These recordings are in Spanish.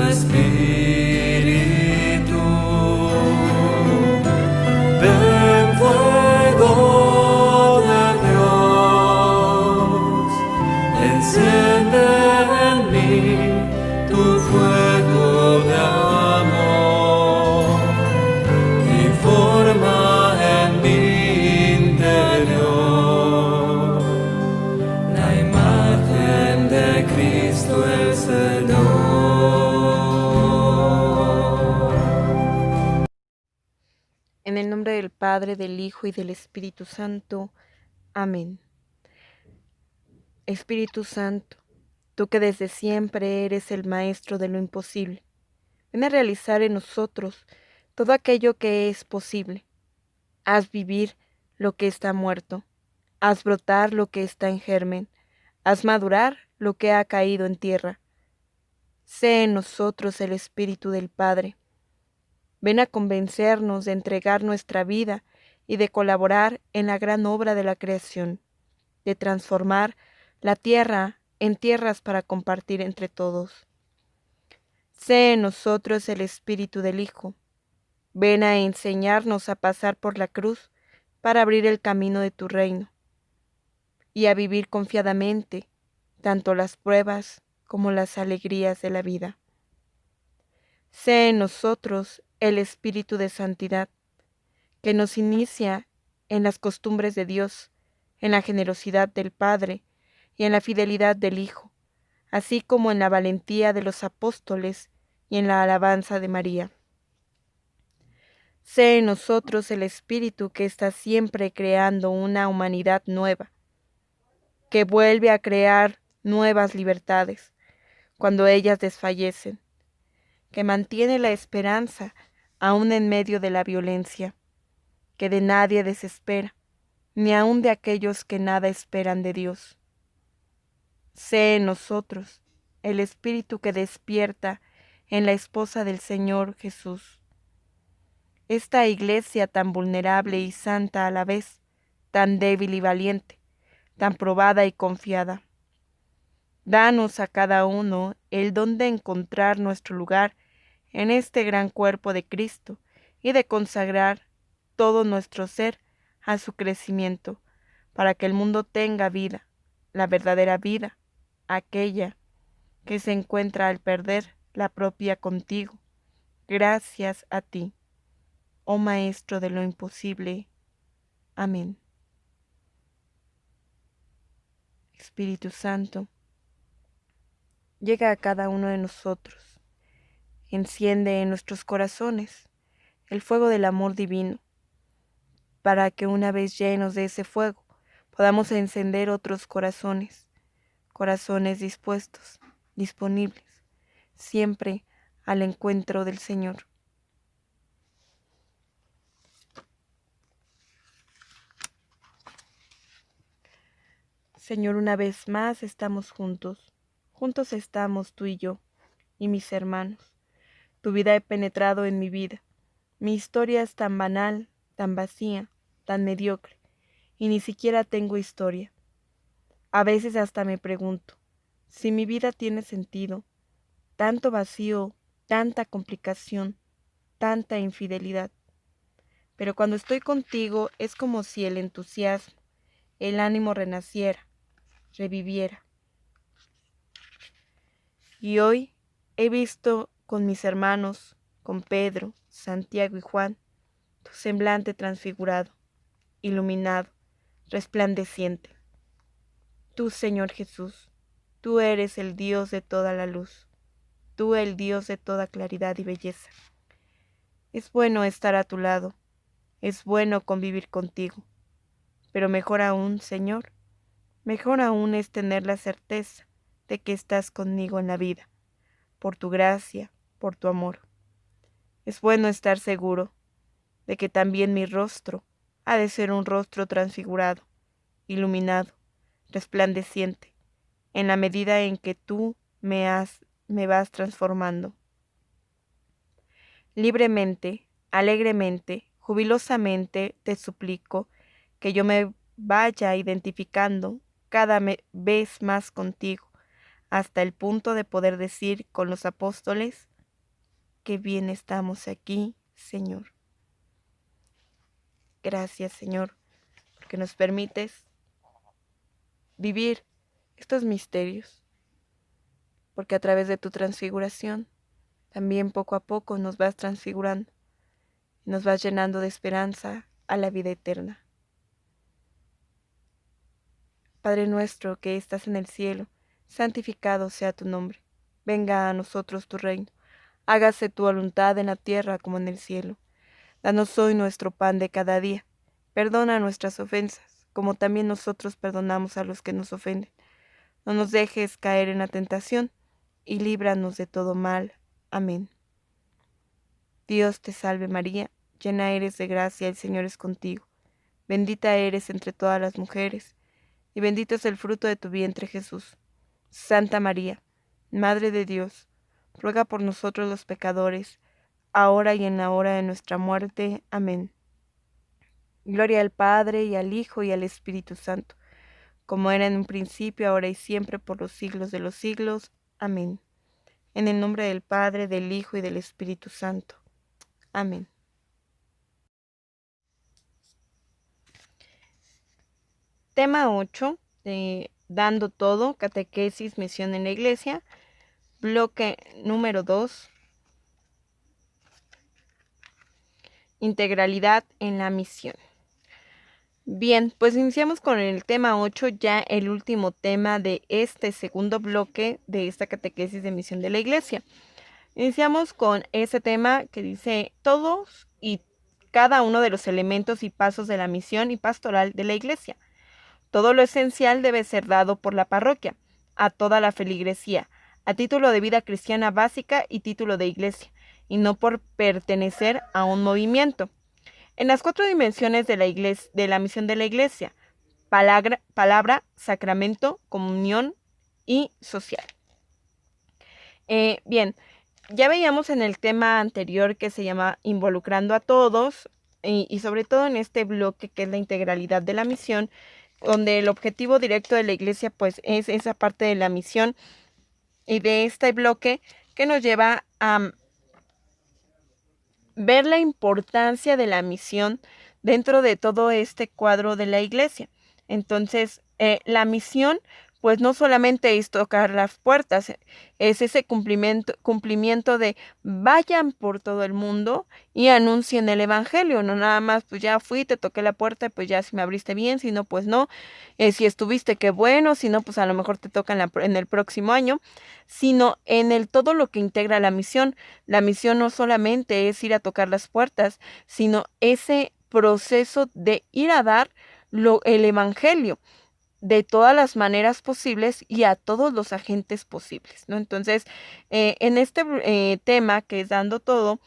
Espíritu. Ven, fuego de Dios, enciende en mí tu fuego de amor y forma en mi interior la imagen de Cristo el Señor. En el nombre del Padre, del Hijo y del Espíritu Santo. Amén. Espíritu Santo, tú que desde siempre eres el Maestro de lo imposible, ven a realizar en nosotros todo aquello que es posible. Haz vivir lo que está muerto, haz brotar lo que está en germen, haz madurar lo que ha caído en tierra. Sé en nosotros el Espíritu del Padre. Ven a convencernos de entregar nuestra vida y de colaborar en la gran obra de la creación, de transformar la tierra en tierras para compartir entre todos. Sé en nosotros el Espíritu del Hijo. Ven a enseñarnos a pasar por la cruz para abrir el camino de tu reino y a vivir confiadamente tanto las pruebas como las alegrías de la vida. Sé en nosotros el Espíritu de santidad, que nos inicia en las costumbres de Dios, en la generosidad del Padre y en la fidelidad del Hijo, así como en la valentía de los apóstoles y en la alabanza de María. Sé en nosotros el Espíritu que está siempre creando una humanidad nueva, que vuelve a crear nuevas libertades cuando ellas desfallecen, que mantiene la esperanza aún en medio de la violencia, que de nadie desespera, ni aun de aquellos que nada esperan de Dios. Sé en nosotros el Espíritu que despierta en la esposa del Señor Jesús. Esta iglesia tan vulnerable y santa a la vez, tan débil y valiente, tan probada y confiada. Danos a cada uno el don de encontrar nuestro lugar en este gran cuerpo de Cristo y de consagrar todo nuestro ser a su crecimiento, para que el mundo tenga vida, la verdadera vida, aquella que se encuentra al perder la propia contigo. Gracias a ti, oh Maestro de lo imposible. Amén. Espíritu Santo, llega a cada uno de nosotros, enciende en nuestros corazones el fuego del amor divino, para que una vez llenos de ese fuego podamos encender otros corazones, corazones dispuestos, disponibles, siempre al encuentro del Señor. Señor, una vez más estamos juntos, juntos estamos tú y yo, y mis hermanos. Tu vida he penetrado en mi vida. Mi historia es tan banal, tan vacía, tan mediocre, y ni siquiera tengo historia. A veces hasta me pregunto, si mi vida tiene sentido, tanto vacío, tanta complicación, tanta infidelidad. Pero cuando estoy contigo es como si el entusiasmo, el ánimo renaciera, reviviera. Y hoy he visto con mis hermanos, con Pedro, Santiago y Juan, tu semblante transfigurado, iluminado, resplandeciente. Tú, Señor Jesús, tú eres el Dios de toda la luz, tú el Dios de toda claridad y belleza. Es bueno estar a tu lado, es bueno convivir contigo, pero mejor aún, Señor, mejor aún es tener la certeza de que estás conmigo en la vida, por tu gracia, por tu amor. Es bueno estar seguro de que también mi rostro ha de ser un rostro transfigurado, iluminado, resplandeciente, en la medida en que tú me vas transformando. Libremente, alegremente, jubilosamente te suplico que yo me vaya identificando cada vez más contigo, hasta el punto de poder decir con los apóstoles: qué bien estamos aquí, Señor. Gracias, Señor, porque nos permites vivir estos misterios, porque a través de tu transfiguración también poco a poco nos vas transfigurando y nos vas llenando de esperanza a la vida eterna. Padre nuestro que estás en el cielo, santificado sea tu nombre. Venga a nosotros tu reino. Hágase tu voluntad en la tierra como en el cielo. Danos hoy nuestro pan de cada día. Perdona nuestras ofensas, como también nosotros perdonamos a los que nos ofenden. No nos dejes caer en la tentación, y líbranos de todo mal. Amén. Dios te salve María, llena eres de gracia, el Señor es contigo. Bendita eres entre todas las mujeres, y bendito es el fruto de tu vientre Jesús. Santa María, Madre de Dios, ruega por nosotros los pecadores, ahora y en la hora de nuestra muerte. Amén. Gloria al Padre, y al Hijo, y al Espíritu Santo, como era en un principio, ahora y siempre, por los siglos de los siglos. Amén. En el nombre del Padre, del Hijo y del Espíritu Santo. Amén. Tema 8, Dando todo, catequesis, misión en la iglesia. Bloque número 2, integralidad en la misión. Bien, pues iniciamos con el tema 8, ya el último tema de este segundo bloque de esta catequesis de misión de la iglesia. Iniciamos con ese tema que dice todos y cada uno de los elementos y pasos de la misión y pastoral de la iglesia. Todo lo esencial debe ser dado por la parroquia, a toda la feligresía, a título de vida cristiana básica y título de iglesia, y no por pertenecer a un movimiento. En las 4 dimensiones de la misión de la iglesia, palabra, sacramento, comunión y social. Bien, ya veíamos en el tema anterior que se llama involucrando a todos y sobre todo en este bloque que es la integralidad de la misión, donde el objetivo directo de la iglesia pues es esa parte de la misión y de este bloque que nos lleva a ver la importancia de la misión dentro de todo este cuadro de la iglesia. Entonces, la misión, pues no solamente es tocar las puertas, es ese cumplimiento de vayan por todo el mundo y anuncien el evangelio, no nada más, pues ya fui, te toqué la puerta, pues ya si me abriste bien, si no, pues no, si estuviste, qué bueno, si no, pues a lo mejor te toca en el próximo año, sino en todo lo que integra la misión. La misión no solamente es ir a tocar las puertas, sino ese proceso de ir a dar el evangelio de todas las maneras posibles y a todos los agentes posibles, ¿no? Entonces, en este tema que es dando todo,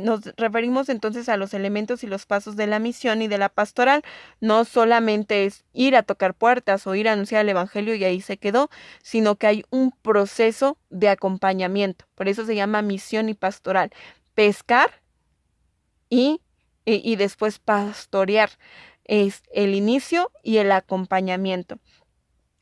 nos referimos entonces a los elementos y los pasos de la misión y de la pastoral. No solamente es ir a tocar puertas o ir a anunciar el evangelio y ahí se quedó, sino que hay un proceso de acompañamiento. Por eso se llama misión y pastoral. Pescar y después pastorear. Es el inicio y el acompañamiento.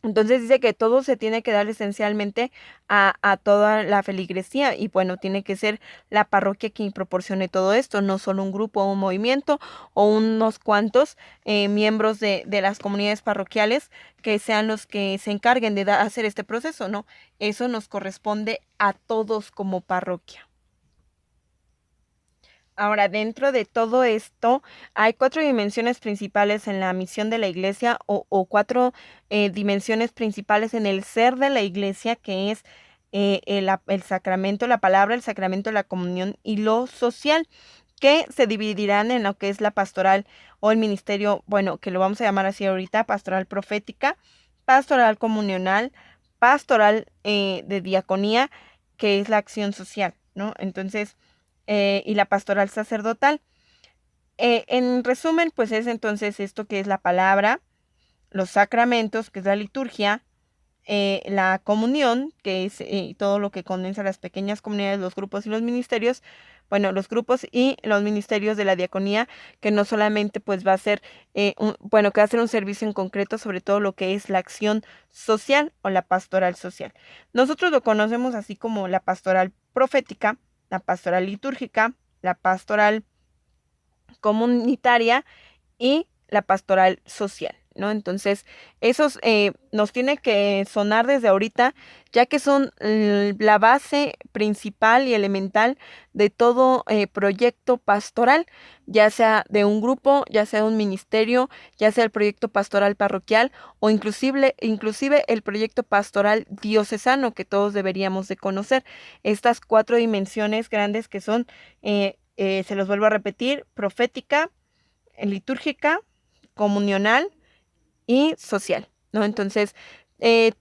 Entonces dice que todo se tiene que dar esencialmente a toda la feligresía y bueno, tiene que ser la parroquia quien proporcione todo esto, no solo un grupo o un movimiento o unos cuantos miembros de las comunidades parroquiales que sean los que se encarguen de hacer este proceso, no, eso nos corresponde a todos como parroquia. Ahora, dentro de todo esto, hay 4 dimensiones principales en la misión de la iglesia o 4 dimensiones principales en el ser de la iglesia, que es el sacramento, la palabra, el sacramento, la comunión y lo social, que se dividirán en lo que es la pastoral o el ministerio, bueno, que lo vamos a llamar así ahorita, pastoral profética, pastoral comunional, pastoral de diaconía, que es la acción social, ¿no? Entonces, y la pastoral sacerdotal. En resumen, pues es entonces esto que es la palabra, los sacramentos, que es la liturgia, la comunión, que es todo lo que condensa las pequeñas comunidades, los grupos y los ministerios, bueno, los grupos y los ministerios de la diaconía, que no solamente pues va a ser, que va a ser un servicio en concreto sobre todo lo que es la acción social o la pastoral social. Nosotros lo conocemos así como la pastoral profética, la pastoral litúrgica, la pastoral comunitaria y la pastoral social, ¿no? Entonces, esos nos tiene que sonar desde ahorita, ya que son la base principal y elemental de todo proyecto pastoral, ya sea de un grupo, ya sea de un ministerio, ya sea el proyecto pastoral parroquial o inclusive el proyecto pastoral diocesano que todos deberíamos de conocer. Estas 4 dimensiones grandes que son, se los vuelvo a repetir, profética, litúrgica, comunional y social, ¿no? Entonces,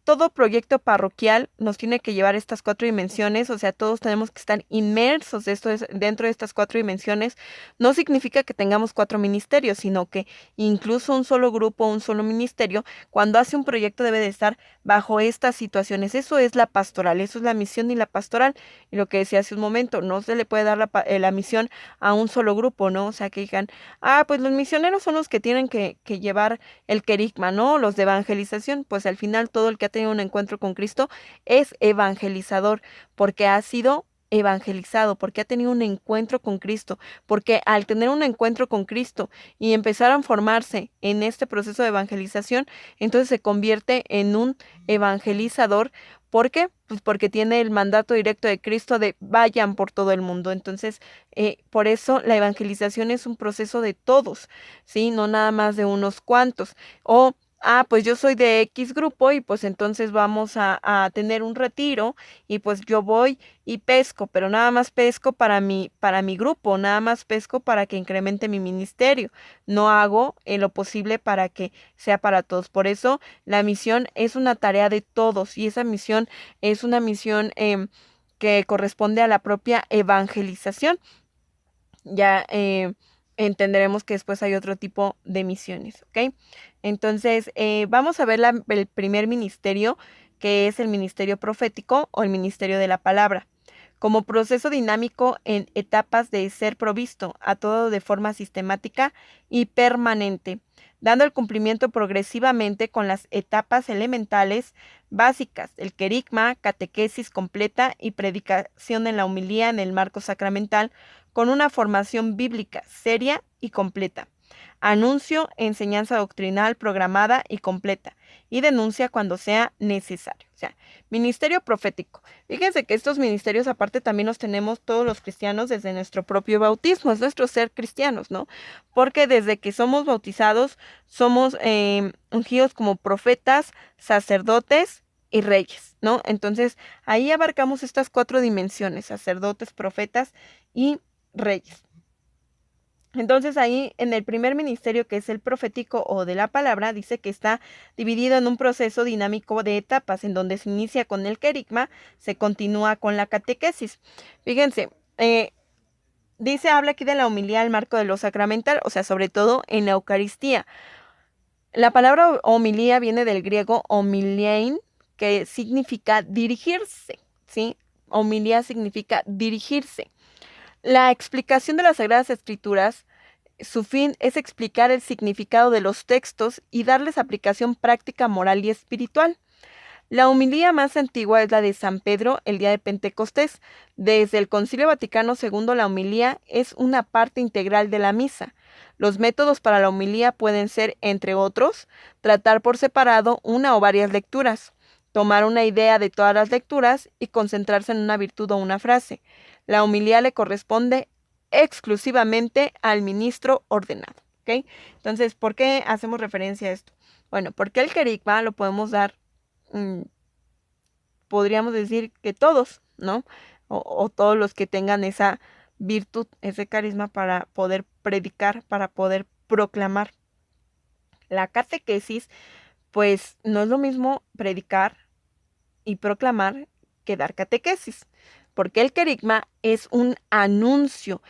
todo proyecto parroquial nos tiene que llevar estas 4 dimensiones, o sea, todos tenemos que estar inmersos dentro de estas 4 dimensiones. No significa que tengamos 4 ministerios, sino que incluso un solo grupo, un solo ministerio, cuando hace un proyecto debe de estar bajo estas situaciones. Eso es la pastoral, eso es la misión y la pastoral. Y lo que decía hace un momento, no se le puede dar la misión a un solo grupo, ¿no? O sea, que digan, pues los misioneros son los que tienen que llevar el querigma, ¿no? Los de evangelización, pues al final todo el que ha tenido un encuentro con Cristo es evangelizador, porque ha sido evangelizado, porque ha tenido un encuentro con Cristo, porque al tener un encuentro con Cristo y empezar a formarse en este proceso de evangelización, entonces se convierte en un evangelizador. ¿Por qué? Pues porque tiene el mandato directo de Cristo de vayan por todo el mundo. Entonces, por eso la evangelización es un proceso de todos, ¿sí? No nada más de unos cuantos. O, pues yo soy de X grupo y pues entonces vamos a tener un retiro y pues yo voy y pesco, pero nada más pesco para mi grupo, nada más pesco para que incremente mi ministerio. No hago lo posible para que sea para todos. Por eso la misión es una tarea de todos y esa misión es una misión que corresponde a la propia evangelización. Ya entenderemos que después hay otro tipo de misiones, ¿ok? Entonces, vamos a ver el primer ministerio, que es el ministerio profético o el ministerio de la palabra, como proceso dinámico en etapas de ser provisto a todo de forma sistemática y permanente, dando el cumplimiento progresivamente con las etapas elementales básicas, el querigma, catequesis completa y predicación en la homilía en el marco sacramental, con una formación bíblica seria y completa. Anuncio, enseñanza doctrinal programada y completa. Y denuncia cuando sea necesario. O sea, ministerio profético. Fíjense que estos ministerios aparte también los tenemos todos los cristianos desde nuestro propio bautismo. Es nuestro ser cristianos, ¿no? Porque desde que somos bautizados somos ungidos como profetas, sacerdotes y reyes, ¿no? Entonces ahí abarcamos estas 4 dimensiones: sacerdotes, profetas y reyes. Entonces ahí en el primer ministerio, que es el profético o de la palabra, dice que está dividido en un proceso dinámico de etapas, en donde se inicia con el querigma, se continúa con la catequesis. Fíjense, habla aquí de la homilía al marco de lo sacramental, o sea, sobre todo en la Eucaristía. La palabra homilía viene del griego homiliein, que significa dirigirse, ¿sí? Homilía significa dirigirse. La explicación de las Sagradas Escrituras, su fin es explicar el significado de los textos y darles aplicación práctica, moral y espiritual. La homilía más antigua es la de San Pedro el día de Pentecostés. Desde el Concilio Vaticano II, la homilía es una parte integral de la misa. Los métodos para la homilía pueden ser, entre otros, tratar por separado una o varias lecturas, tomar una idea de todas las lecturas y concentrarse en una virtud o una frase. La homilía le corresponde exclusivamente al ministro ordenado, ¿ok? Entonces, ¿por qué hacemos referencia a esto? Bueno, porque el querigma lo podemos dar, podríamos decir que todos, ¿no? O todos los que tengan esa virtud, ese carisma para poder predicar, para poder proclamar. La catequesis, pues no es lo mismo predicar y proclamar que dar catequesis, porque el querigma es un anuncio,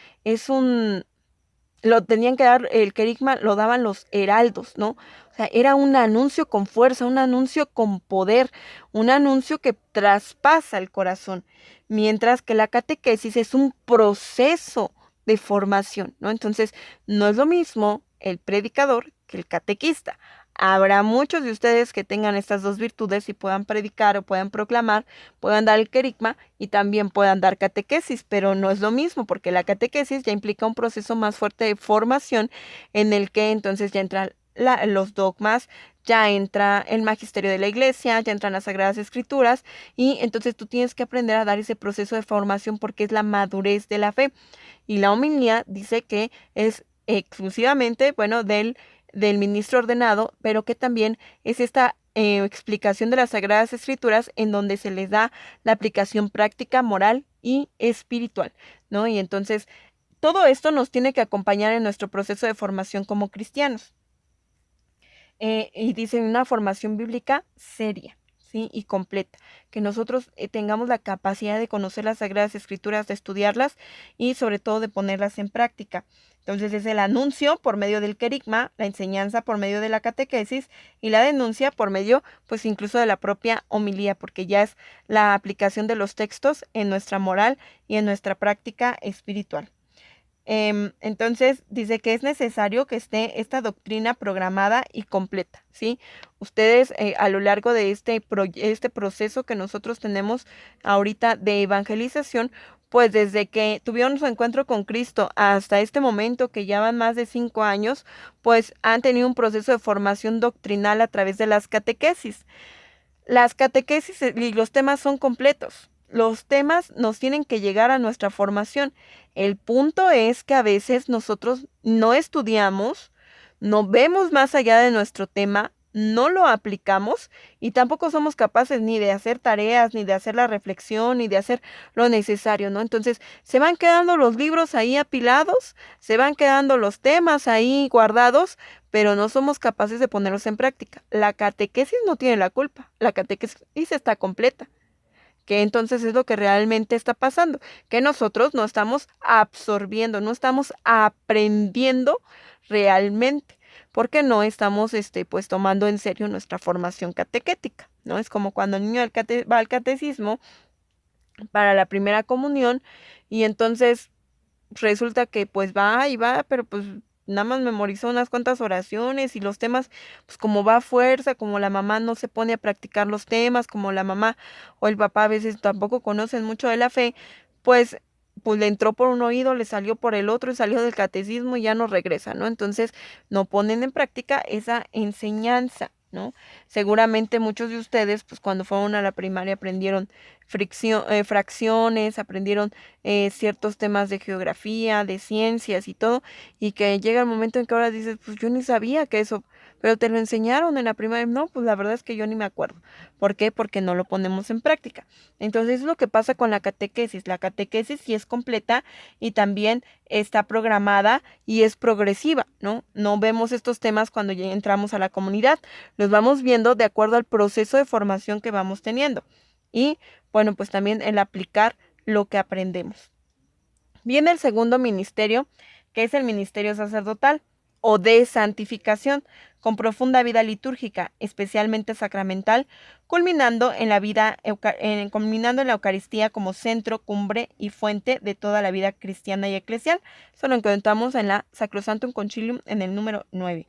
lo tenían que dar, el querigma lo daban los heraldos, ¿no? O sea, era un anuncio con fuerza, un anuncio con poder, un anuncio que traspasa el corazón, mientras que la catequesis es un proceso de formación, ¿no? Entonces, no es lo mismo el predicador que el catequista. Habrá muchos de ustedes que tengan estas dos virtudes y puedan predicar o puedan proclamar, puedan dar el querigma y también puedan dar catequesis, pero no es lo mismo porque la catequesis ya implica un proceso más fuerte de formación en el que entonces ya entran los dogmas, ya entra el magisterio de la iglesia, ya entran las sagradas escrituras y entonces tú tienes que aprender a dar ese proceso de formación porque es la madurez de la fe. Y la homilía dice que es exclusivamente, bueno, del ministro ordenado, pero que también es esta explicación de las Sagradas Escrituras en donde se les da la aplicación práctica, moral y espiritual, ¿no? Y entonces todo esto nos tiene que acompañar en nuestro proceso de formación como cristianos. Y dice una formación bíblica seria, ¿sí? Y completa, que nosotros tengamos la capacidad de conocer las Sagradas Escrituras, de estudiarlas y sobre todo de ponerlas en práctica. Entonces es el anuncio por medio del querigma, la enseñanza por medio de la catequesis y la denuncia por medio, pues incluso de la propia homilía, porque ya es la aplicación de los textos en nuestra moral y en nuestra práctica espiritual. Entonces dice que es necesario que esté esta doctrina programada y completa, ¿sí? Ustedes a lo largo de este proceso que nosotros tenemos ahorita de evangelización, pues desde que tuvieron su encuentro con Cristo hasta este momento, que ya van más de 5 años, pues han tenido un proceso de formación doctrinal a través de las catequesis. Las catequesis y los temas son completos. Los temas nos tienen que llegar a nuestra formación. El punto es que a veces nosotros no estudiamos, no vemos más allá de nuestro tema, no lo aplicamos y tampoco somos capaces ni de hacer tareas, ni de hacer la reflexión, ni de hacer lo necesario, ¿no? Entonces se van quedando los libros ahí apilados, se van quedando los temas ahí guardados, pero no somos capaces de ponerlos en práctica. La catequesis no tiene la culpa, la catequesis está completa. Que entonces es lo que realmente está pasando, que nosotros no estamos absorbiendo, no estamos aprendiendo realmente, porque no estamos pues tomando en serio nuestra formación catequética, ¿no? Es como cuando el niño va al catecismo para la primera comunión y entonces resulta que pues va y va, pero pues nada más memorizó unas cuantas oraciones y los temas, pues como va a fuerza, como la mamá no se pone a practicar los temas, como la mamá o el papá a veces tampoco conocen mucho de la fe, pues le entró por un oído, le salió por el otro y salió del catecismo y ya no regresa, ¿no? Entonces no ponen en práctica esa enseñanza, ¿no? Seguramente muchos de ustedes, pues cuando fueron a la primaria aprendieron fracciones, aprendieron ciertos temas de geografía, de ciencias y todo, y que llega el momento en que ahora dices, pues yo ni sabía que eso, pero te lo enseñaron en la primaria. No, pues la verdad es que yo ni me acuerdo. ¿Por qué? Porque no lo ponemos en práctica. Entonces es lo que pasa con la catequesis. La catequesis sí es completa y también está programada y es progresiva, ¿no? No vemos estos temas cuando ya entramos a la comunidad, los vamos viendo de acuerdo al proceso de formación que vamos teniendo. Y bueno, pues también el aplicar lo que aprendemos. Viene el segundo ministerio, que es el ministerio sacerdotal o de santificación, con profunda vida litúrgica, especialmente sacramental, culminando en la Eucaristía como centro, cumbre y fuente de toda la vida cristiana y eclesial. Eso lo encontramos en la Sacrosanctum Concilium en el número 9.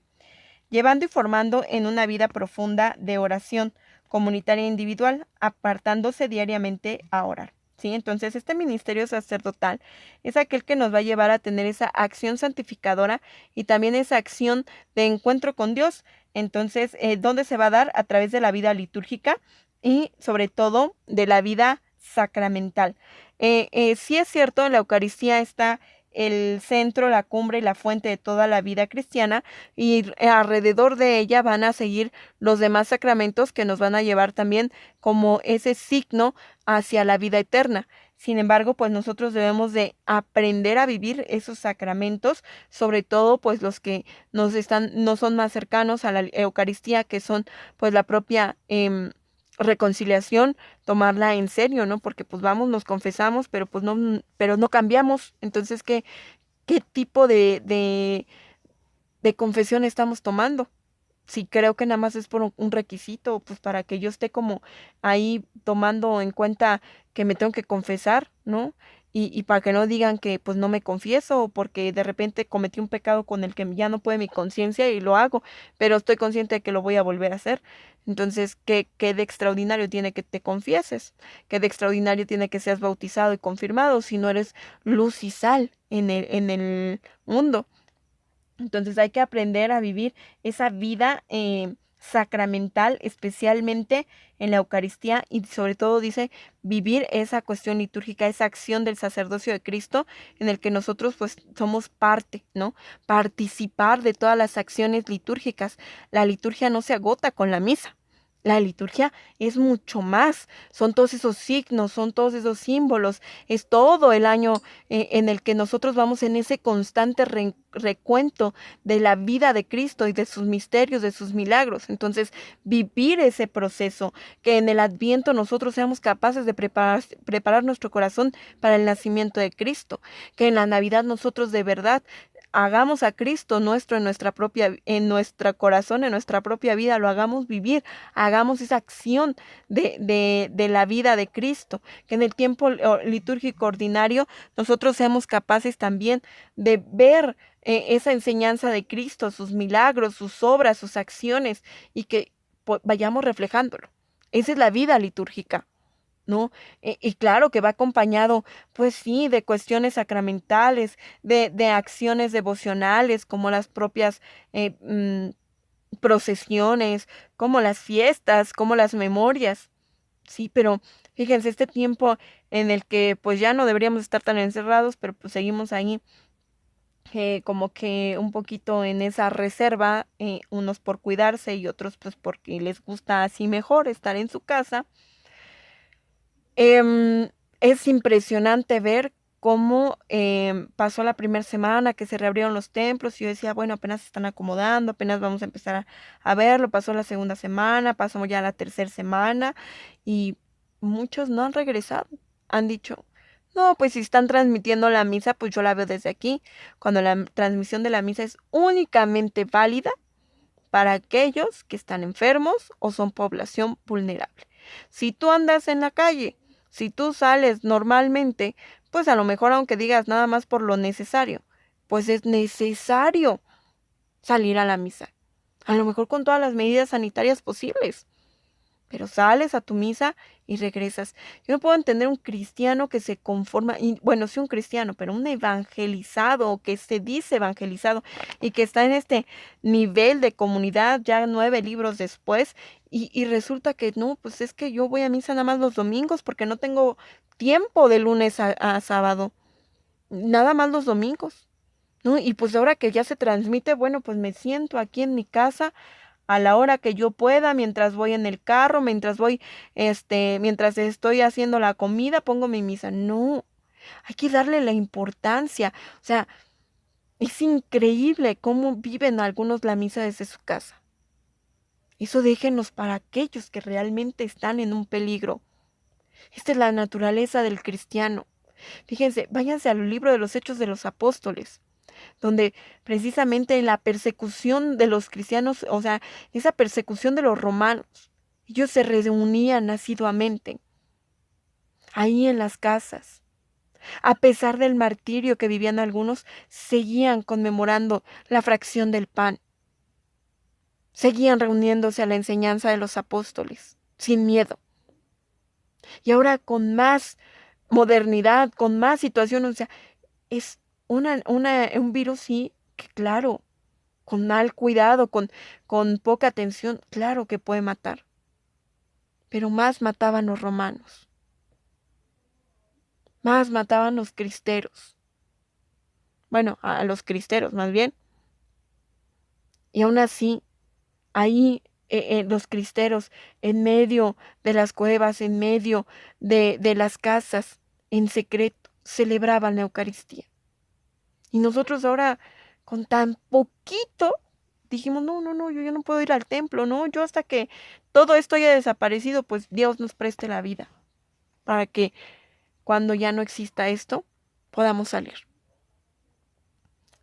Llevando y formando en una vida profunda de oración comunitaria e individual, apartándose diariamente a orar. ¿Sí? Entonces, este ministerio sacerdotal es aquel que nos va a llevar a tener esa acción santificadora y también esa acción de encuentro con Dios. Entonces, ¿dónde se va a dar? A través de la vida litúrgica y sobre todo de la vida sacramental. Sí es cierto, en la Eucaristía está el centro, la cumbre y la fuente de toda la vida cristiana, y alrededor de ella van a seguir los demás sacramentos que nos van a llevar también como ese signo hacia la vida eterna. Sin embargo, pues nosotros debemos de aprender a vivir esos sacramentos, sobre todo pues los que no son más cercanos a la Eucaristía, que son pues la propia reconciliación, tomarla en serio, ¿no? Porque pues vamos, nos confesamos, pero no cambiamos. Entonces, ¿qué tipo de confesión estamos tomando? Si creo que nada más es por un requisito, pues para que yo esté como ahí tomando en cuenta que me tengo que confesar, ¿no? y para que no digan que pues no me confieso o porque de repente cometí un pecado con el que ya no puede mi conciencia y lo hago, pero estoy consciente de que lo voy a volver a hacer. Entonces, ¿qué de extraordinario tiene que te confieses? ¿Qué de extraordinario tiene que seas bautizado y confirmado si no eres luz y sal en el mundo? Entonces hay que aprender a vivir esa vida sacramental, especialmente en la Eucaristía y sobre todo dice vivir esa cuestión litúrgica, esa acción del sacerdocio de Cristo en el que nosotros pues somos parte, ¿no? Participar de todas las acciones litúrgicas. La liturgia no se agota con la misa. La liturgia es mucho más, son todos esos signos, son todos esos símbolos, es todo el año en el que nosotros vamos en ese constante recuento de la vida de Cristo y de sus misterios, de sus milagros. Entonces, vivir ese proceso, que en el Adviento nosotros seamos capaces de preparar nuestro corazón para el nacimiento de Cristo, que en la Navidad nosotros de verdad hagamos a Cristo nuestro en nuestro corazón, en nuestra propia vida, lo hagamos vivir, hagamos esa acción de la vida de Cristo, que en el tiempo litúrgico ordinario nosotros seamos capaces también de ver esa enseñanza de Cristo, sus milagros, sus obras, sus acciones, y que vayamos reflejándolo. Esa es la vida litúrgica, ¿no? Y claro que va acompañado, pues sí, de cuestiones sacramentales, de acciones devocionales, como las propias procesiones, como las fiestas, como las memorias. Sí, pero fíjense, este tiempo en el que pues ya no deberíamos estar tan encerrados, pero pues seguimos ahí como que un poquito en esa reserva, unos por cuidarse y otros pues porque les gusta así mejor estar en su casa. Es impresionante ver cómo pasó la primera semana que se reabrieron los templos y yo decía, bueno, apenas se están acomodando, apenas vamos a empezar a verlo, pasó la segunda semana, pasamos ya la tercera semana y muchos no han regresado, han dicho, no, pues si están transmitiendo la misa, pues yo la veo desde aquí, cuando la transmisión de la misa es únicamente válida para aquellos que están enfermos o son población vulnerable. Si tú andas en la calle, si tú sales normalmente, pues a lo mejor aunque digas nada más por lo necesario, pues es necesario salir a la misa. A lo mejor con todas las medidas sanitarias posibles. Pero sales a tu misa y regresas. Yo no puedo entender un cristiano que se conforma, y bueno, sí un cristiano, pero un evangelizado o que se dice evangelizado y que está en este nivel de comunidad ya 9 libros después y resulta que no, pues es que yo voy a misa nada más los domingos porque no tengo tiempo de lunes a sábado, nada más los domingos, ¿no? Y pues ahora que ya se transmite, bueno, pues me siento aquí en mi casa a la hora que yo pueda, mientras voy en el carro, mientras estoy haciendo la comida, pongo mi misa. No, hay que darle la importancia. O sea, es increíble cómo viven algunos la misa desde su casa. Eso déjenos para aquellos que realmente están en un peligro. Esta es la naturaleza del cristiano. Fíjense, váyanse al libro de los Hechos de los Apóstoles, donde precisamente en la persecución de los cristianos, o sea, esa persecución de los romanos, ellos se reunían asiduamente ahí en las casas. A pesar del martirio que vivían algunos, seguían conmemorando la fracción del pan. Seguían reuniéndose a la enseñanza de los apóstoles, sin miedo. Y ahora con más modernidad, con más situación, o sea, es un virus, sí, que claro, con mal cuidado, con poca atención, claro que puede matar. Pero más mataban los romanos, más mataban los cristeros. Bueno, a los cristeros más bien. Y aún así, ahí los cristeros, en medio de las cuevas, en medio de las casas, en secreto, celebraban la Eucaristía. Y nosotros ahora, con tan poquito, dijimos, no, yo ya no puedo ir al templo, no, yo hasta que todo esto haya desaparecido, pues Dios nos preste la vida, para que cuando ya no exista esto, podamos salir.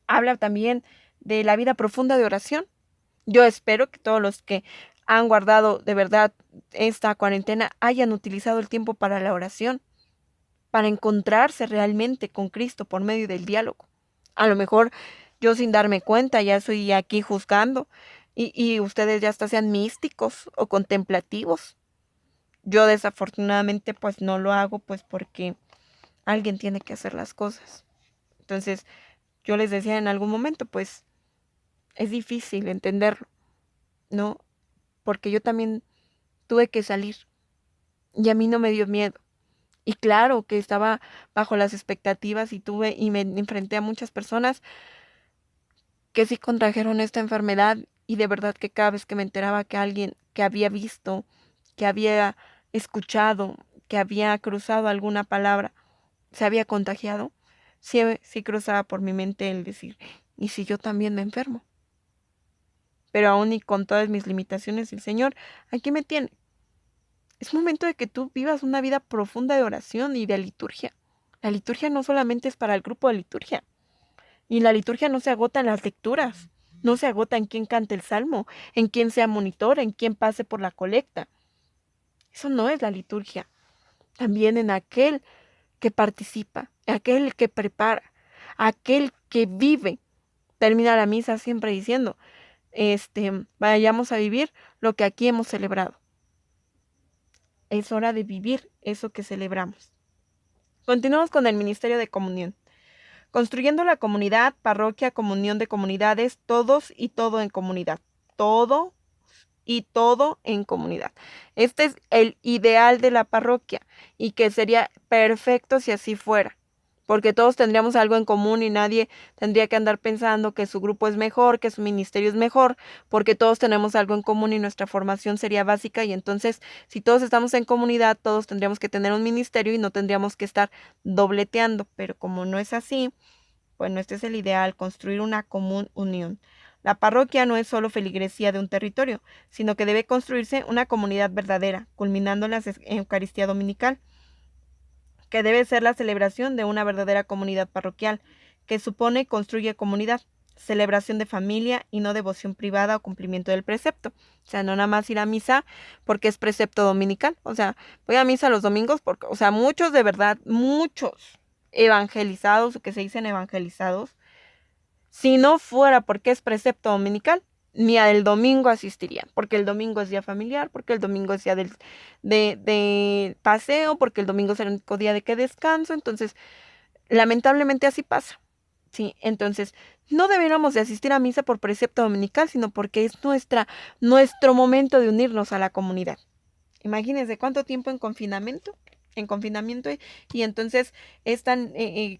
Habla también de la vida profunda de oración. Yo espero que todos los que han guardado de verdad esta cuarentena hayan utilizado el tiempo para la oración. para encontrarse realmente con Cristo por medio del diálogo. A lo mejor yo sin darme cuenta ya estoy aquí juzgando y ustedes ya hasta sean místicos o contemplativos. Yo desafortunadamente pues no lo hago pues porque alguien tiene que hacer las cosas. Entonces yo les decía en algún momento pues es difícil entenderlo, ¿no? Porque yo también tuve que salir y a mí no me dio miedo. Y claro que estaba bajo las expectativas y me enfrenté a muchas personas que sí contrajeron esta enfermedad y de verdad que cada vez que me enteraba que alguien que había visto, que había escuchado, que había cruzado alguna palabra, se había contagiado, sí cruzaba por mi mente el decir, ¿y si yo también me enfermo? Pero aún y con todas mis limitaciones, el Señor aquí me tiene. Es momento de que tú vivas una vida profunda de oración y de liturgia. La liturgia no solamente es para el grupo de liturgia. Y la liturgia no se agota en las lecturas. No se agota en quién cante el salmo, en quién sea monitor, en quién pase por la colecta. Eso no es la liturgia. También en aquel que participa, aquel que prepara, aquel que vive. Termina la misa siempre diciendo, vayamos a vivir lo que aquí hemos celebrado. Es hora de vivir eso que celebramos. Continuamos con el ministerio de comunión. Construyendo la comunidad, parroquia, comunión de comunidades, todos y todo en comunidad. Todo y todo en comunidad. Este es el ideal de la parroquia y que sería perfecto si así fuera. Porque todos tendríamos algo en común y nadie tendría que andar pensando que su grupo es mejor, que su ministerio es mejor, porque todos tenemos algo en común y nuestra formación sería básica y entonces si todos estamos en comunidad, todos tendríamos que tener un ministerio y no tendríamos que estar dobleteando, pero como no es así, bueno, este es el ideal, construir una común unión. La parroquia no es solo feligresía de un territorio, sino que debe construirse una comunidad verdadera, culminando en la Eucaristía Dominical, que debe ser la celebración de una verdadera comunidad parroquial, que supone construye comunidad, celebración de familia y no devoción privada o cumplimiento del precepto. O sea, no nada más ir a misa porque es precepto dominical. O sea, voy a misa los domingos porque, o sea, muchos de verdad, muchos evangelizados o que se dicen evangelizados, si no fuera porque es precepto dominical, ni al domingo asistirían, porque el domingo es día familiar, porque el domingo es día de paseo, porque el domingo es el único día de que descanso. Entonces, lamentablemente así pasa. Sí, entonces no deberíamos de asistir a misa por precepto dominical, sino porque es nuestro momento de unirnos a la comunidad. Imagínense cuánto tiempo en confinamiento y entonces es tan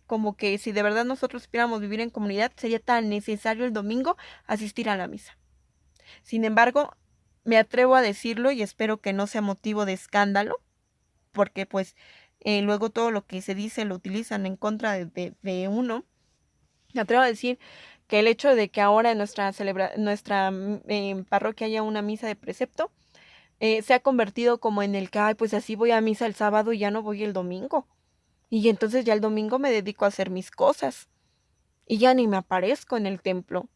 como que si de verdad nosotros esperamos vivir en comunidad, sería tan necesario el domingo asistir a la misa. Sin embargo, me atrevo a decirlo y espero que no sea motivo de escándalo, porque pues luego todo lo que se dice lo utilizan en contra de uno. Me atrevo a decir que el hecho de que ahora en nuestra parroquia haya una misa de precepto, se ha convertido como en el que, ay, pues así voy a misa el sábado y ya no voy el domingo. Y entonces ya el domingo me dedico a hacer mis cosas. Y ya ni me aparezco en el templo.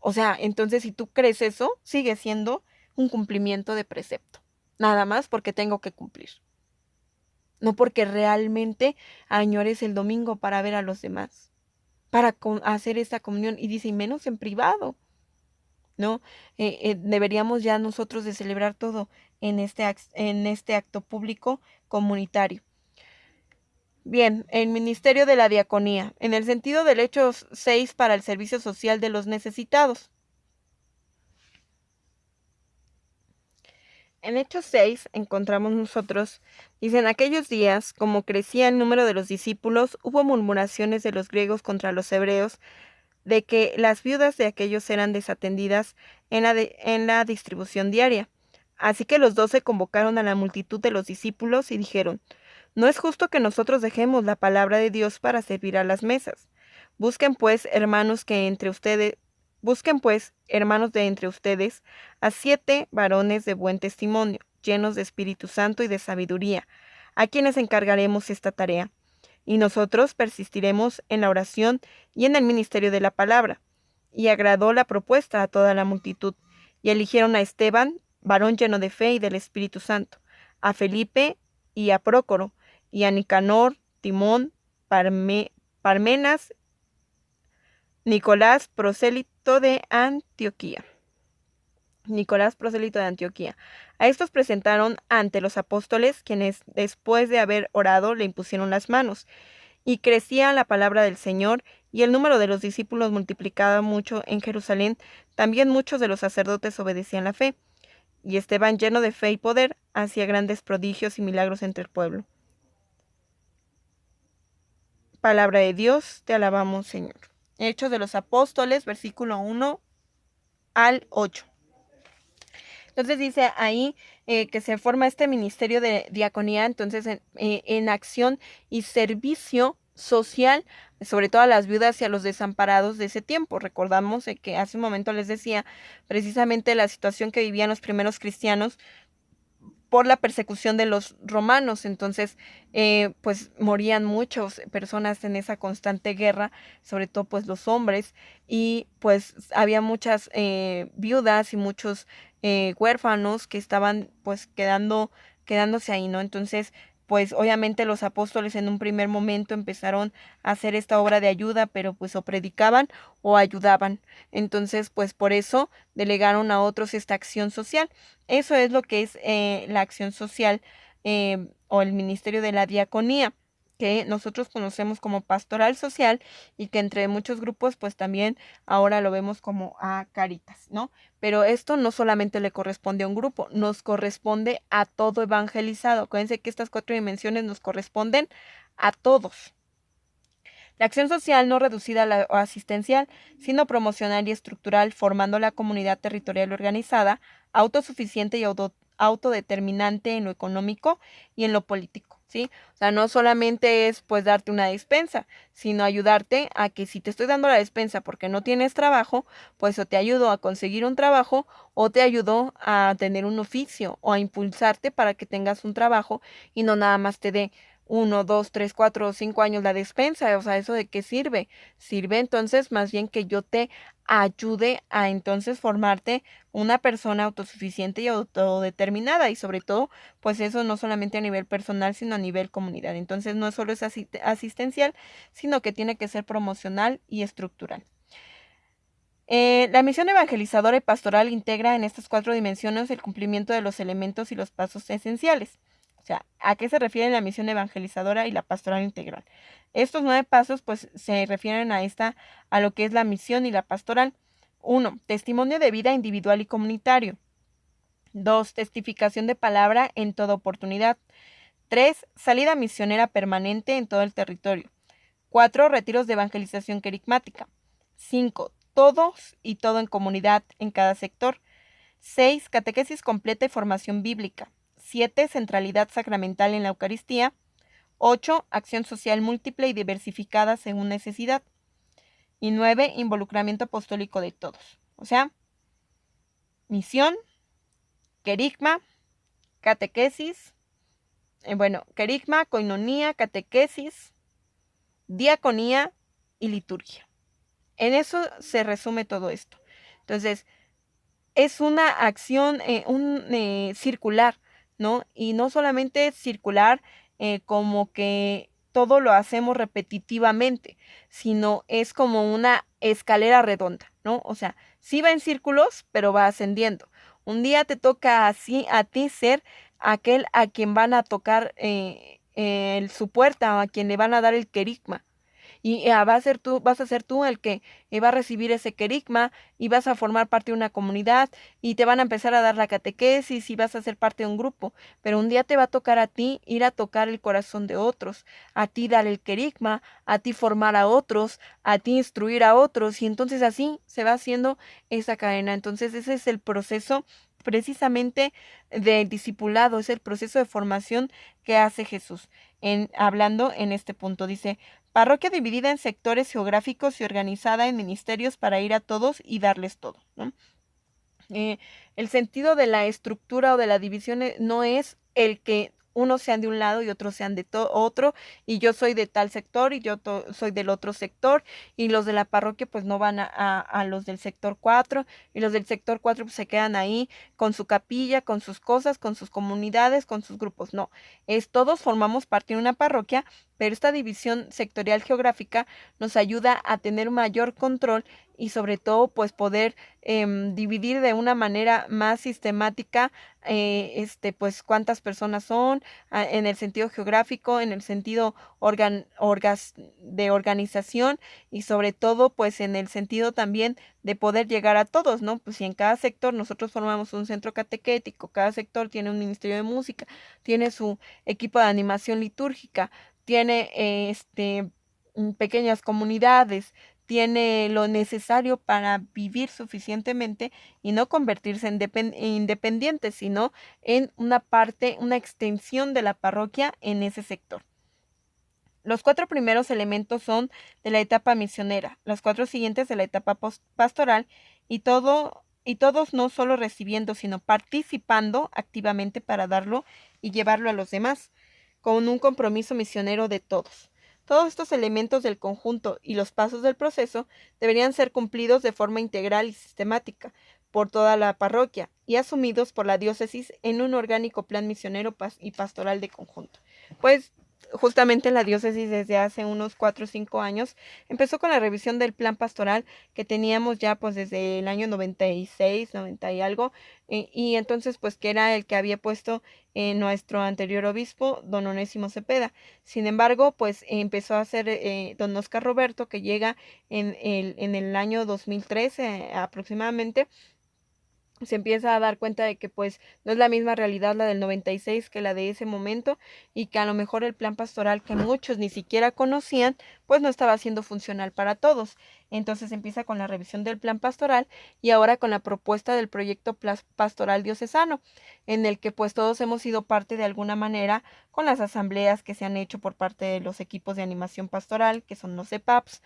O sea, entonces si tú crees eso, sigue siendo un cumplimiento de precepto. Nada más porque tengo que cumplir. No porque realmente añores el domingo para ver a los demás. Para hacer esta comunión. Y dice, y menos en privado. ¿No? Deberíamos ya nosotros de celebrar todo en este acto público comunitario. Bien, el ministerio de la diaconía, en el sentido del hecho 6 para el servicio social de los necesitados. En Hechos 6 encontramos nosotros, dice, en aquellos días, como crecía el número de los discípulos, hubo murmuraciones de los griegos contra los hebreos, de que las viudas de aquellos eran desatendidas en la distribución diaria. Así que los 12 convocaron a la multitud de los discípulos y dijeron, no es justo que nosotros dejemos la palabra de Dios para servir a las mesas. Busquen pues, hermanos de entre ustedes, a 7 varones de buen testimonio, llenos de Espíritu Santo y de sabiduría, a quienes encargaremos esta tarea. Y nosotros persistiremos en la oración y en el ministerio de la palabra. Y agradó la propuesta a toda la multitud, y eligieron a Esteban, varón lleno de fe y del Espíritu Santo, a Felipe y a Prócoro, y a Nicanor, Timón, Parmenas, Nicolás, prosélito de Antioquía. A estos presentaron ante los apóstoles, quienes después de haber orado le impusieron las manos. Y crecía la palabra del Señor, y el número de los discípulos multiplicaba mucho en Jerusalén. También muchos de los sacerdotes obedecían la fe. Y Esteban, lleno de fe y poder, hacía grandes prodigios y milagros entre el pueblo. Palabra de Dios, te alabamos, Señor. Hechos de los Apóstoles, versículo 1 al 8. Entonces dice ahí que se forma este ministerio de diaconía, entonces en acción y servicio social, sobre todo a las viudas y a los desamparados de ese tiempo. Recordamos que hace un momento les decía precisamente la situación que vivían los primeros cristianos por la persecución de los romanos. Entonces pues morían muchas personas en esa constante guerra, sobre todo pues los hombres, y pues había muchas viudas y muchos huérfanos que estaban pues quedándose ahí, ¿no? Entonces pues obviamente los apóstoles en un primer momento empezaron a hacer esta obra de ayuda, pero pues o predicaban o ayudaban. Entonces pues por eso delegaron a otros esta acción social. Eso es lo que es la acción social o el ministerio de la diaconía, que nosotros conocemos como pastoral social y que entre muchos grupos pues también ahora lo vemos como a Cáritas, ¿no? Pero esto no solamente le corresponde a un grupo, nos corresponde a todo evangelizado. Acuérdense que estas 4 dimensiones nos corresponden a todos. La acción social no reducida o asistencial, sino promocional y estructural, formando la comunidad territorial organizada, autosuficiente y autodeterminante en lo económico y en lo político, ¿sí? O sea, no solamente es pues darte una despensa, sino ayudarte a que si te estoy dando la despensa porque no tienes trabajo, pues o te ayudo a conseguir un trabajo o te ayudo a tener un oficio o a impulsarte para que tengas un trabajo y no nada más te dé 1, 2, 3, 4 o 5 años la despensa. O sea, ¿eso de qué sirve? Sirve entonces más bien que yo te ayude a entonces formarte una persona autosuficiente y autodeterminada, y sobre todo pues eso no solamente a nivel personal sino a nivel comunidad. Entonces no solo es asistencial, sino que tiene que ser promocional y estructural. La misión evangelizadora y pastoral integra en estas 4 dimensiones el cumplimiento de los elementos y los pasos esenciales. O sea, ¿a qué se refiere la misión evangelizadora y la pastoral integral? Estos 9 pasos pues se refieren a lo que es la misión y la pastoral. 1. Testimonio de vida individual y comunitario. 2. Testificación de palabra en toda oportunidad. 3. Salida misionera permanente en todo el territorio. 4. Retiros de evangelización querigmática. 5. Todos y todo en comunidad en cada sector. 6. Catequesis completa y formación bíblica. 7. Centralidad sacramental en la Eucaristía. 8. Acción social múltiple y diversificada según necesidad. Y 9. Involucramiento apostólico de todos. O sea, misión, querigma, catequesis, querigma, coinonía, catequesis, diaconía y liturgia. En eso se resume todo esto. Entonces, es una acción circular, ¿no? Y no solamente circular como que todo lo hacemos repetitivamente, sino es como una escalera redonda, ¿no? O sea, sí va en círculos, pero va ascendiendo. Un día te toca así a ti ser aquel a quien van a tocar su puerta, o a quien le van a dar el querigma. Y vas a ser tú el que va a recibir ese querigma y vas a formar parte de una comunidad y te van a empezar a dar la catequesis y vas a ser parte de un grupo. Pero un día te va a tocar a ti ir a tocar el corazón de otros, a ti dar el querigma, a ti formar a otros, a ti instruir a otros, y entonces así se va haciendo esa cadena. Entonces ese es el proceso precisamente del discipulado, es el proceso de formación que hace Jesús. Hablando en este punto, dice: parroquia dividida en sectores geográficos y organizada en ministerios para ir a todos y darles todo, ¿no? El sentido de la estructura o de la división no es el que unos sean de un lado y otros sean de otro, y yo soy de tal sector y yo soy del otro sector, y los de la parroquia pues no van a los del sector 4, y los del sector 4 pues se quedan ahí con su capilla, con sus cosas, con sus comunidades, con sus grupos. No, es todos formamos parte de una parroquia, pero esta división sectorial geográfica nos ayuda a tener mayor control y sobre todo pues poder dividir de una manera más sistemática pues cuántas personas son en el sentido geográfico, en el sentido de organización y sobre todo pues en el sentido también de poder llegar a todos, ¿no? Pues si en cada sector nosotros formamos un centro catequético, cada sector tiene un ministerio de música, tiene su equipo de animación litúrgica, tiene pequeñas comunidades, tiene lo necesario para vivir suficientemente y no convertirse en independientes, sino en una parte, una extensión de la parroquia en ese sector. Los 4 primeros elementos son de la etapa misionera, los 4 siguientes de la etapa pastoral y todos no solo recibiendo, sino participando activamente para darlo y llevarlo a los demás, con un compromiso misionero de todos. Todos estos elementos del conjunto y los pasos del proceso deberían ser cumplidos de forma integral y sistemática por toda la parroquia y asumidos por la diócesis en un orgánico plan misionero y pastoral de conjunto. Pues justamente la diócesis desde hace unos 4 o 5 años empezó con la revisión del plan pastoral que teníamos ya pues desde el año 96, 90 y algo, y entonces pues que era el que había puesto nuestro anterior obispo, don Onésimo Cepeda. Sin embargo, pues empezó a hacer don Oscar Roberto, que llega en el año 2013 aproximadamente. Se empieza a dar cuenta de que pues no es la misma realidad la del 96 que la de ese momento y que a lo mejor el plan pastoral que muchos ni siquiera conocían pues no estaba siendo funcional para todos. Entonces empieza con la revisión del plan pastoral y ahora con la propuesta del proyecto pastoral diocesano, en el que pues todos hemos sido parte de alguna manera con las asambleas que se han hecho por parte de los equipos de animación pastoral, que son los EPAPs,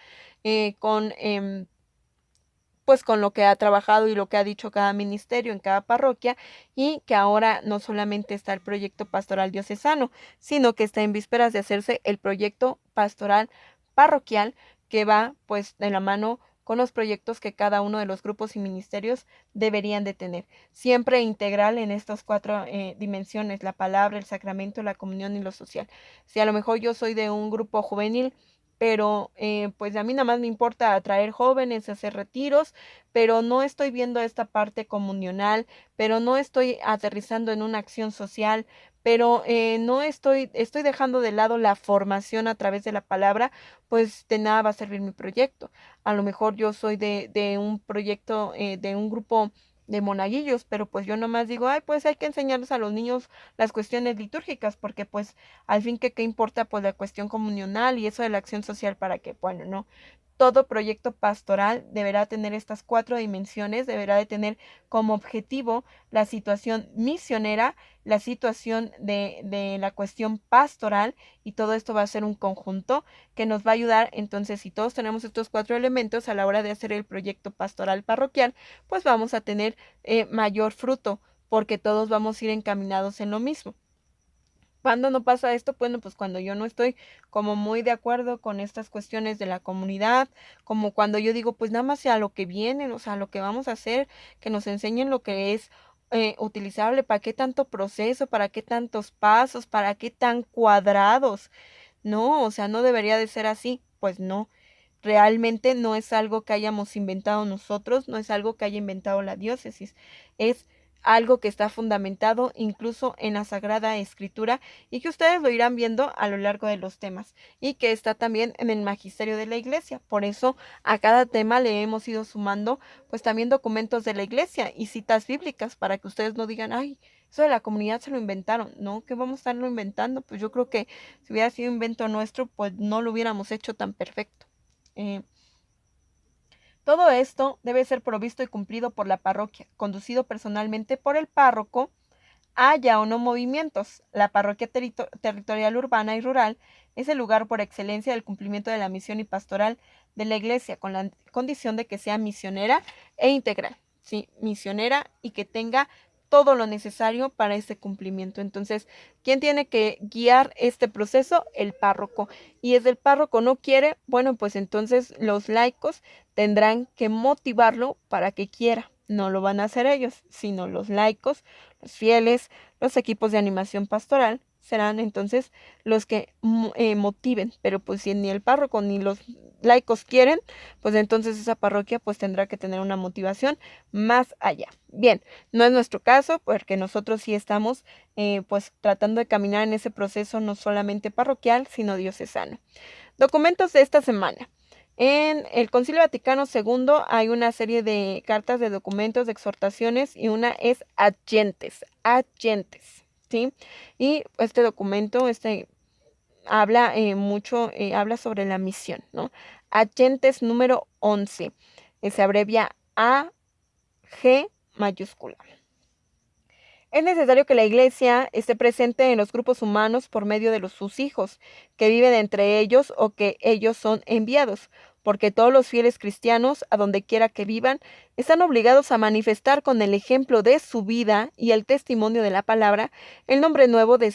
pues con lo que ha trabajado y lo que ha dicho cada ministerio en cada parroquia, y que ahora no solamente está el proyecto pastoral diocesano, sino que está en vísperas de hacerse el proyecto pastoral parroquial, que va pues de la mano con los proyectos que cada uno de los grupos y ministerios deberían de tener. Siempre integral en estas 4 dimensiones: la palabra, el sacramento, la comunión y lo social. Si a lo mejor yo soy de un grupo juvenil, pero pues a mí nada más me importa atraer jóvenes, hacer retiros, pero no estoy viendo esta parte comunional, pero no estoy aterrizando en una acción social, pero no estoy dejando de lado la formación a través de la palabra, pues de nada va a servir mi proyecto. A lo mejor yo soy de un proyecto, de un grupo de monaguillos, pero pues yo nomás digo, ay, pues hay que enseñarles a los niños las cuestiones litúrgicas, porque pues al fin que qué importa pues la cuestión comunional y eso de la acción social para que, bueno, no. Todo proyecto pastoral deberá tener estas 4 dimensiones, deberá de tener como objetivo la situación misionera, la situación de la cuestión pastoral, y todo esto va a ser un conjunto que nos va a ayudar. Entonces, si todos tenemos estos 4 elementos a la hora de hacer el proyecto pastoral parroquial, pues vamos a tener mayor fruto, porque todos vamos a ir encaminados en lo mismo. ¿Cuándo no pasa esto? Bueno, pues cuando yo no estoy como muy de acuerdo con estas cuestiones de la comunidad, como cuando yo digo, pues nada más sea lo que viene, o sea, lo que vamos a hacer, que nos enseñen lo que es utilizable, para qué tanto proceso, para qué tantos pasos, para qué tan cuadrados. No, o sea, no debería de ser así. Pues no, realmente no es algo que hayamos inventado nosotros, no es algo que haya inventado la diócesis, es algo que está fundamentado incluso en la Sagrada Escritura y que ustedes lo irán viendo a lo largo de los temas, y que está también en el magisterio de la Iglesia. Por eso a cada tema le hemos ido sumando pues también documentos de la Iglesia y citas bíblicas, para que ustedes no digan, ay, eso de la comunidad se lo inventaron. No, que vamos a estarlo inventando, pues yo creo que si hubiera sido invento nuestro, pues no lo hubiéramos hecho tan perfecto. Eh, Todo esto debe ser provisto y cumplido por la parroquia, conducido personalmente por el párroco, haya o no movimientos. La parroquia territorial urbana y rural es el lugar por excelencia del cumplimiento de la misión y pastoral de la Iglesia, con la condición de que sea misionera e integral. Sí, misionera, y que tenga todo lo necesario para ese cumplimiento. Entonces, ¿quién tiene que guiar este proceso? El párroco. Y es el párroco no quiere, bueno, pues entonces los laicos tendrán que motivarlo para que quiera. No lo van a hacer ellos, sino los laicos, los fieles, los equipos de animación pastoral serán entonces los que motiven, pero pues si ni el párroco ni los laicos quieren, pues entonces esa parroquia pues tendrá que tener una motivación más allá. Bien, no es nuestro caso porque nosotros sí estamos pues tratando de caminar en ese proceso no solamente parroquial, sino diocesano. Documentos de esta semana. En el Concilio Vaticano II hay una serie de cartas de documentos, de exhortaciones y una es Agentes, ¿sí? Y este documento, habla habla sobre la misión, ¿no? Agentes número 11, se abrevia AG mayúscula. Es necesario que la Iglesia esté presente en los grupos humanos por medio de sus hijos, que viven entre ellos o que ellos son enviados, porque todos los fieles cristianos, a donde quiera que vivan, están obligados a manifestar con el ejemplo de su vida y el testimonio de la palabra el nombre nuevo de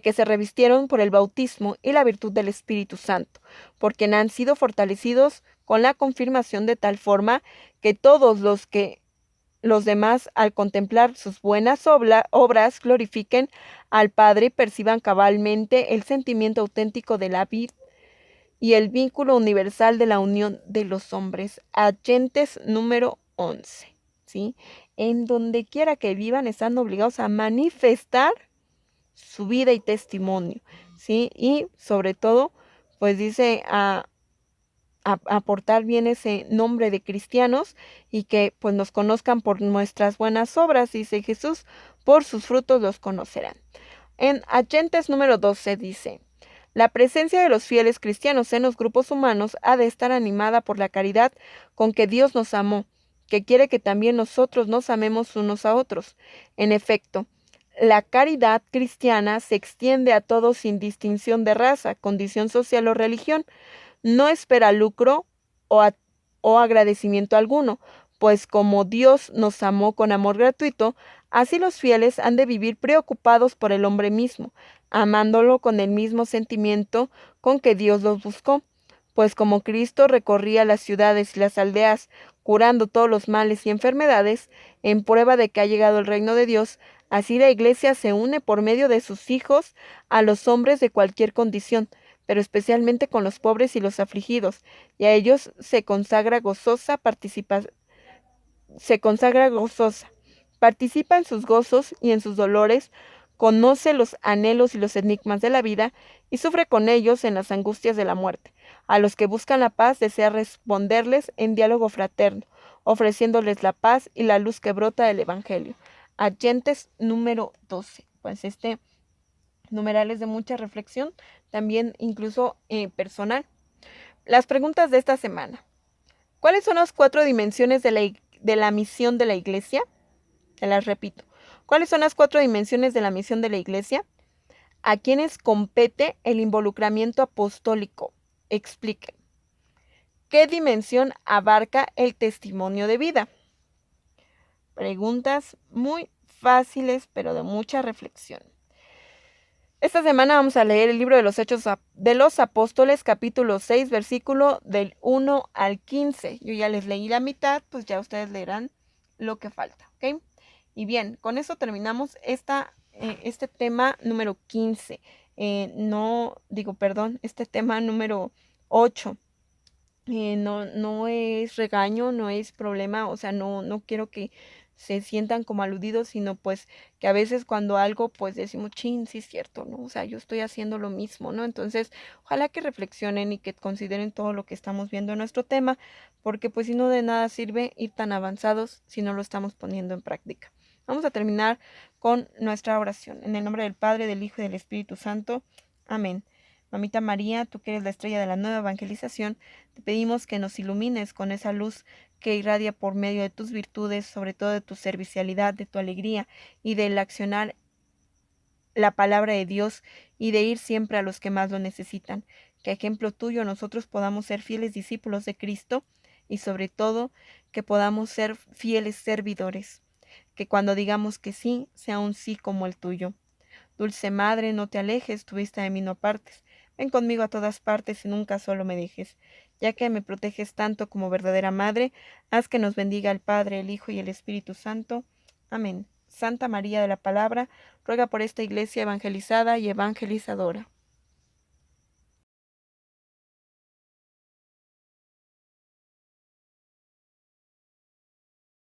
que se revistieron por el bautismo y la virtud del Espíritu Santo, porque han sido fortalecidos con la confirmación de tal forma que todos los demás, al contemplar sus buenas obras, glorifiquen al Padre y perciban cabalmente el sentimiento auténtico de la vida y el vínculo universal de la unión de los hombres. Agentes número 11, ¿sí? En donde quiera que vivan, están obligados a manifestar su vida y testimonio, ¿sí? Y sobre todo, pues dice a aportar bien ese nombre de cristianos y que pues nos conozcan por nuestras buenas obras, dice Jesús, por sus frutos los conocerán. En Agentes número 12 dice: la presencia de los fieles cristianos en los grupos humanos ha de estar animada por la caridad con que Dios nos amó, que quiere que también nosotros nos amemos unos a otros. En efecto, la caridad cristiana se extiende a todos sin distinción de raza, condición social o religión. No espera lucro o agradecimiento alguno, pues como Dios nos amó con amor gratuito, así los fieles han de vivir preocupados por el hombre mismo, amándolo con el mismo sentimiento con que Dios los buscó. Pues como Cristo recorría las ciudades y las aldeas, curando todos los males y enfermedades, en prueba de que ha llegado el reino de Dios, así la Iglesia se une por medio de sus hijos a los hombres de cualquier condición, pero especialmente con los pobres y los afligidos, y a ellos se consagra gozosa, participa en sus gozos y en sus dolores, conoce los anhelos y los enigmas de la vida, y sufre con ellos en las angustias de la muerte. A los que buscan la paz desea responderles en diálogo fraterno, ofreciéndoles la paz y la luz que brota del Evangelio. Agentes número 12. Pues numeral es de mucha reflexión, también incluso personal. Las preguntas de esta semana. ¿Cuáles son las 4 dimensiones de la misión de la Iglesia? Te las repito. ¿Cuáles son las 4 dimensiones de la misión de la Iglesia? ¿A quiénes compete el involucramiento apostólico? Expliquen. ¿Qué dimensión abarca el testimonio de vida? Preguntas muy fáciles, pero de mucha reflexión. Esta semana vamos a leer el libro de los Hechos de los Apóstoles, capítulo 6, versículo del 1 al 15. Yo ya les leí la mitad, pues ya ustedes leerán lo que falta, ¿ok? Y bien, con eso terminamos este tema número 15. Este tema número 8. No es regaño, no es problema, o sea, no quiero que se sientan como aludidos, sino pues que a veces cuando algo pues decimos, chin, sí es cierto, ¿no? O sea, yo estoy haciendo lo mismo, ¿no? Entonces, ojalá que reflexionen y que consideren todo lo que estamos viendo en nuestro tema, porque pues si no de nada sirve ir tan avanzados si no lo estamos poniendo en práctica. Vamos a terminar con nuestra oración. En el nombre del Padre, del Hijo y del Espíritu Santo. Amén. Mamita María, tú que eres la estrella de la nueva evangelización, te pedimos que nos ilumines con esa luz que irradia por medio de tus virtudes, sobre todo de tu servicialidad, de tu alegría y del accionar la palabra de Dios y de ir siempre a los que más lo necesitan. Que a ejemplo tuyo nosotros podamos ser fieles discípulos de Cristo y sobre todo que podamos ser fieles servidores. que cuando digamos que sí, sea un sí como el tuyo. Dulce Madre, no te alejes, tu vista de mí no apartes. Ven conmigo a todas partes y nunca solo me dejes. Ya que me proteges tanto como verdadera Madre, haz que nos bendiga el Padre, el Hijo y el Espíritu Santo. Amén. Santa María de la Palabra, ruega por esta iglesia evangelizada y evangelizadora.